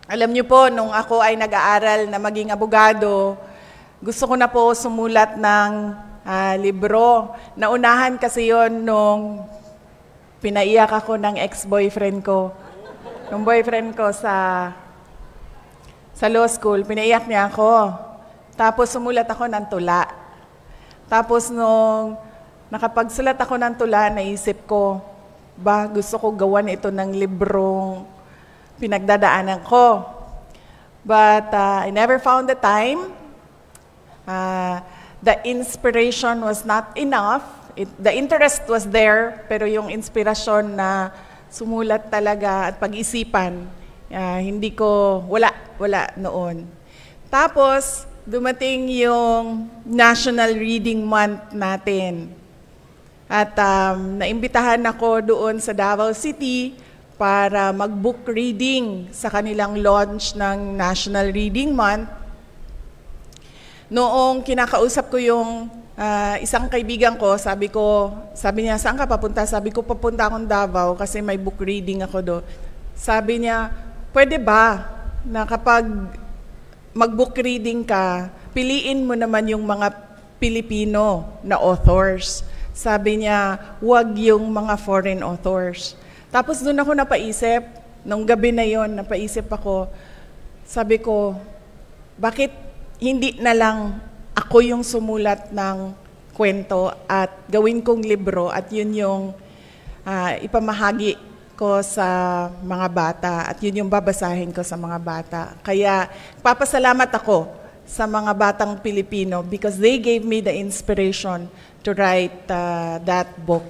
Alam niyo po, nung ako ay nag-aaral na maging abogado, gusto ko na po sumulat ng libro. Naunahan kasi yon nung pinaiyak ako ng ex-boyfriend ko. Nung boyfriend ko sa law school, pinaiyak niya ako. Tapos sumulat ako ng tula. Tapos nung nakapagsulat ako ng tula, naisip ko, gusto ko gawan ito ng librong pinagdadaanan ko. But I never found the time. The inspiration was not enough. The interest was there, pero yung inspirasyon na sumulat talaga at pag-isipan, wala noon. Tapos, dumating yung National Reading Month natin. At naimbitahan ako doon sa Davao City para mag-book reading sa kanilang launch ng National Reading Month. Noong kinakausap ko yung isang kaibigan ko, sabi niya, saan ka papunta? Sabi ko, papunta akong Davao kasi may book reading ako doon. Sabi niya, pwede ba na kapag mag-book reading ka, piliin mo naman yung mga Pilipino na authors. Sabi niya, wag yung mga foreign authors. Tapos doon ako napaisip, nung gabi na yon, napaisip ako, sabi ko, bakit hindi na lang ako yung sumulat ng kwento at gawin kong libro at yun yung ipamahagi ko sa mga bata at yun yung babasahin ko sa mga bata. Kaya papasalamat ako sa mga batang Pilipino because they gave me the inspiration to write that book.